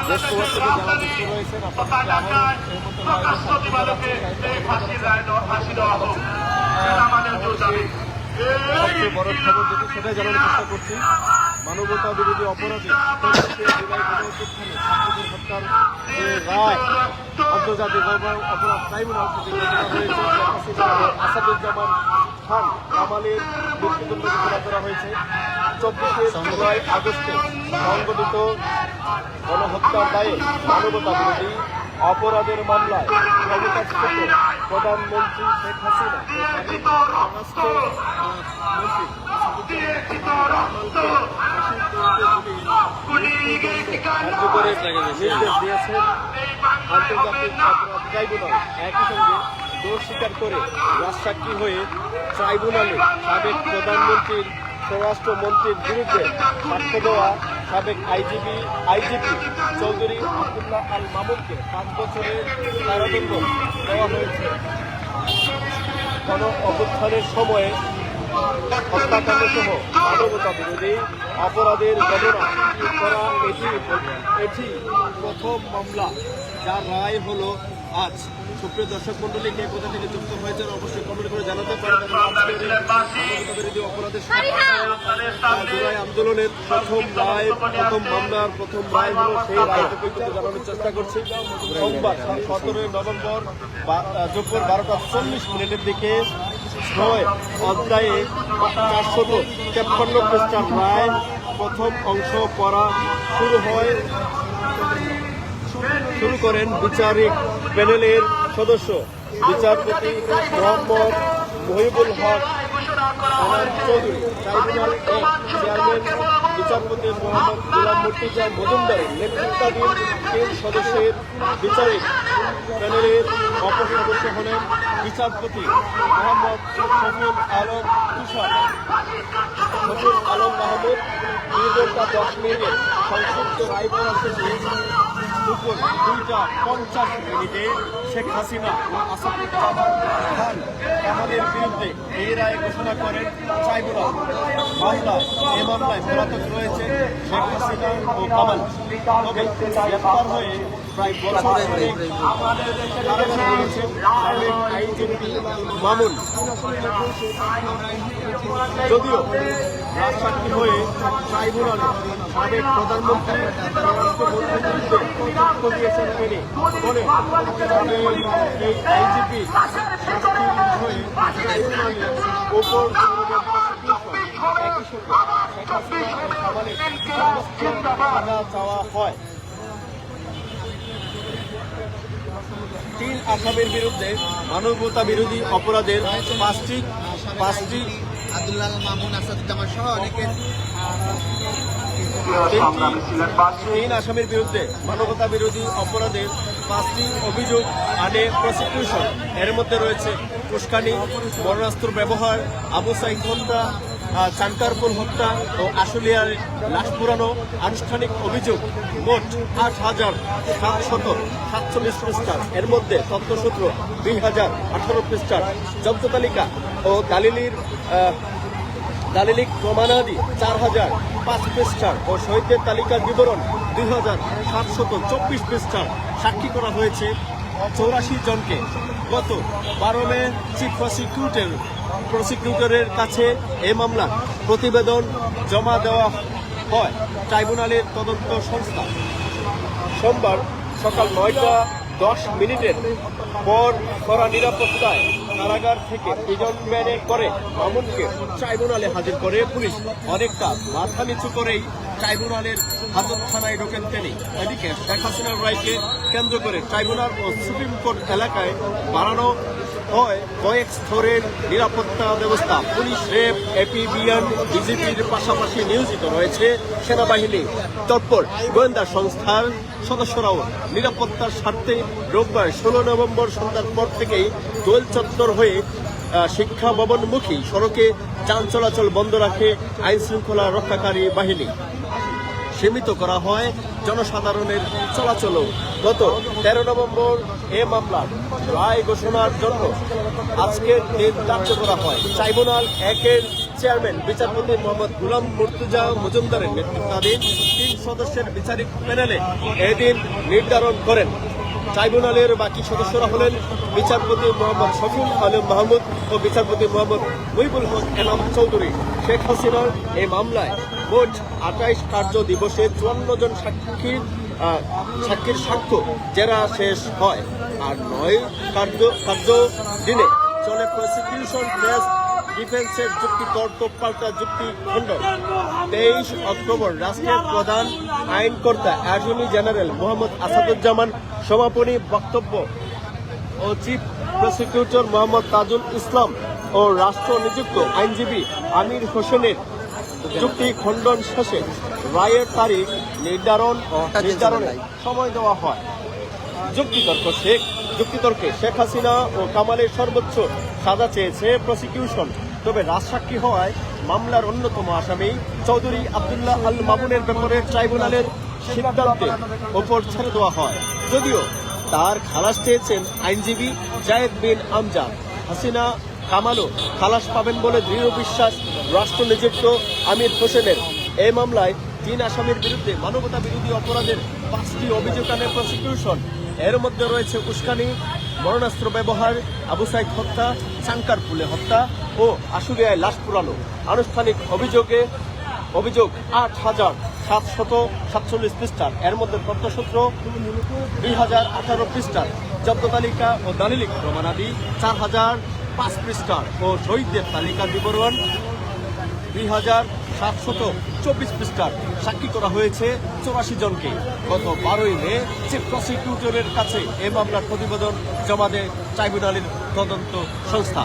দেশ প্রবাস থেকে যারা যুক্ত রয়েছেন আপনাদেরকে আবারও এই মতো সবচেয়ে বড় খবর যেটি সেটাই জানানোর চেষ্টা করছি। মানবতা বিরোধী অপরাধে ছাত্রদের হত্যার যে রায় আন্তর্জাতিক অপরাধ ট্রাইব্যুনাল থেকে হয়েছে আসাদুজ্জামান খান কামালের মৃত্যুদণ্ড ঘোষণা করা হয়েছে 24 আগস্টে সংগঠিত গণহত্যার দায়ে মানবতা বিরোধী অপরাধের মামলায় ক্ষমতাচ্যুত প্রধানমন্ত্রী শেখ হাসিনা কার্যকরের নির্দেশ দিয়েছেন আন্তর্জাতিক অপরাধ ট্রাইব্যুনাল। একই সঙ্গে দোষ স্বীকার করে রাজসাক্ষী হয়ে ট্রাইব্যুনালে সাবেক প্রধানমন্ত্রীর স্বরাষ্ট্রমন্ত্রীর বিরুদ্ধে সাক্ষ্য দেওয়া সাবেক আইজিপি চৌধুরী আব্দুল্লাহ আল মামুনকে 5 বছরের কারাদণ্ড দেওয়া হয়েছে। গণ অভ্যুত্থানের সময়ে হত্যাকাণ্ড সহ মানবতা বিরোধী অপরাধের ঘটনা করা এটি প্রথম মামলা যার রায় হলো আজ। সুপ্রিয় দর্শক মন্ডলী কে কোথা থেকে যুক্ত হয়েছেন অবশ্যই কমেন্ট করে জানাতে পারেন। মানবতা বিরোধী অপরাধের জুলাই আন্দোলনের প্রথম মামলার প্রথম রায় হলো সেই রায় থেকে কিন্তু জানানোর চেষ্টা করছি। সোমবার 17 নভেম্বর দুপুর 12:40 দিকে 6 অধ্যায়ে 453 পৃষ্ঠার রায় প্রথম অংশ পড়া শুরু করেন বিচারিক প্যানেলের সদস্য বিচারপতি মোহাম্মদ মহিবুল হক চৌধুরী। ট্রাইব্যুনাল চেয়ারম্যান বিচারপতি মোহাম্মদ গোলাম মুর্তজা মজুমদারের নেতৃত্বাধীন 3 সদস্যের বিচারিক প্যানেলের অপর সদস্য হলেন বিচারপতি মোহাম্মদ শফিউল আলম মাহমুদ। দীর্ঘতা 10 মিনিট সংক্ষিপ্ত রায় পড়া শেষে দুপুর 2:50 শেখ হাসিনা ও আসাদুজ্জামান খান কামালের বিরুদ্ধে এই রায় ঘোষণা করেন ট্রাইব্যুনাল। এই মামলায় পলাতক রয়েছে শেখ হাসিনা ও কামাল। তবে গ্রেপ্তার হয়ে প্রায় বছর কারাগারে রয়েছেন সাবেক আইজিপি মামুন। যদিও রাজসাক্ষী হয়ে ট্রাইব্যুনালে সাবেক প্রধানমন্ত্রী তথ্য দিয়েছেন তিনি বলে এই আইজিপি সাক্ষী হয়ে ট্রাইব্যুনালে ওপর চাওয়া হয়। 3 আসামির বিরুদ্ধে মানবতা বিরোধী অপরাধের পাঁচটি আব্দুল্লাহ মামুন আসাদুজ্জামান সহ অনেকের 3 আসামির বিরুদ্ধে মানবতা বিরোধী অপরাধের 5টি অভিযোগ আনে প্রসিকিউশন। এর মধ্যে রয়েছে উস্কানি, মরণাস্ত্র ব্যবহার, আবু সাইদ হত্যা, চানকারপুল হত্যা ও আশুলিয়ার লাশ পুরানো। আনুষ্ঠানিক অভিযোগ মোট 8,747 পৃষ্ঠার। এর মধ্যে তথ্যসূত্র 2,018 পৃষ্ঠার, জব্দ তালিকা ও দালিলিক প্রমাণাদি 4,005 পৃষ্ঠার ও শহীদদের তালিকার বিবরণ 2,724 পৃষ্ঠার। সাক্ষী করা হয়েছে 84 জনকে। গত 12 মে চিফ প্রসিকিউটরের কাছে এ মামলার প্রতিবেদন জমা দেওয়া হয় ট্রাইব্যুনালের তদন্ত সংস্থা। সোমবার সকাল 9:10 পর কড়া নিরাপত্তায় কারাগার থেকে প্রিজন ভ্যানে করে মামুনকে ট্রাইব্যুনালে হাজির করে পুলিশ। অনেকটা মাথা নিচু করেই ট্রাইব্যুনালের হাজতখানায় ঢোকেন তিনি। এদিকে শেখ হাসিনার রায়কে কেন্দ্র করে ট্রাইব্যুনাল ও সুপ্রিম কোর্ট এলাকায় বাড়ানো হয় কয়েক স্তরের নিরাপত্তা ব্যবস্থা। পুলিশ, র্যাব, এপিবিএন, বিজিবির পাশাপাশি নিয়োজিত রয়েছে সেনাবাহিনী। তৎপর গোয়েন্দা সংস্থার সদস্যরাও নিরাপত্তার স্বার্থে রোববার 16 নভেম্বর সন্ধ্যার পর থেকেই দোয়েল চত্বর হয়ে শিক্ষা ভবনমুখী সড়কে যান চলাচল বন্ধ রাখে আইন শৃঙ্খলা রক্ষাকারী বাহিনী। সীমিত করা হয় জনসাধারণের চলাচলও। গত 13 নভেম্বর এ মামলার রায় ঘোষণার জন্য আজকের দিন ধার্য করা হয়। ট্রাইব্যুনাল 1-এর চেয়ারম্যান বিচারপতি মোহাম্মদ গোলাম মুর্তজা মজুমদারের নেতৃত্বাধীন 3 সদস্যের বিচারিক প্যানেলে এদিন নির্ধারণ করেন। ট্রাইব্যুনালের বাকি সদস্যরা হলেন বিচারপতি মোহাম্মদ শফিউল আলম মাহমুদ ও বিচারপতি মোহাম্মদ মুহিবুল হক এনাম চৌধুরী। শেখ হাসিনার এই মামলায় মোট 28 কার্য দিবসে 54 জন সাক্ষীর সাক্ষ্য জেরা শেষ হয়, আর 9 কার্য দিনে চলে প্রসিকিউশন প্রেস ডিফেন্সের যুক্তি তর্ক পাল্টা যুক্তি খণ্ডন। 23 অক্টোবর রাষ্ট্রের প্রধান আইনকর্তা অ্যাটর্নি জেনারেল মোহাম্মদ আসাদুজ্জামান সমাপনী বক্তব্য ও চিফ প্রসিকিউটর মোহাম্মদ তাজুল ইসলাম ও রাষ্ট্র নিযুক্ত আইনজীবী আমির হোসেনের যুক্তি খণ্ডন শেষে রায়ের তারিখ নির্ধারণে সময় দেওয়া হয়। যুক্তিতর্কে শেখ হাসিনা ও কামালের সর্বোচ্চ সাজা চেয়েছে প্রসিকিউশন, তবে রাজসাক্ষী হওয়ায় মামলার অন্যতম আসামি চৌধুরী আব্দুল্লাহ আল মামুনের ব্যাপারে ট্রাইব্যুনালের সিদ্ধান্তের ওপর ছেড়ে দেওয়া হয়। যদিও তার খালাস চেয়েছেন আইনজীবী জায়েদ বিন আমজাদ। হাসিনা কামালও খালাস পাবেন বলে দৃঢ় বিশ্বাস রাষ্ট্র নিযুক্ত আমির হোসেনের। এই মামলায় 3 আসামির বিরুদ্ধে মানবতা বিরোধী অপরাধের 5টি অভিযোগ আনে প্রসিকিউশন। এর মধ্যে রয়েছে উস্কানি, মরণাস্ত্র ব্যবহার, আবু সাইদ হত্যা, চাঙ্কারপুলে হত্যা ও আশুলিয়ায় লাশ পুরানো। আনুষ্ঠানিক অভিযোগ 8,747 পৃষ্ঠার, এর মধ্যে তথ্যসূত্র 2018 পৃষ্ঠার, জব্দ তালিকা ও দালিলিক প্রমাণাদি 4,005 পৃষ্ঠার ও শহীদদের তালিকার বিবরণ 2,724 পৃষ্ঠার। সাক্ষী করা হয়েছে 84 জনকে। গত 12ই মে চিফ প্রসিকিউটরের কাছে এ মামলার প্রতিবেদন জমা দেয় ট্রাইব্যুনালের তদন্ত সংস্থা।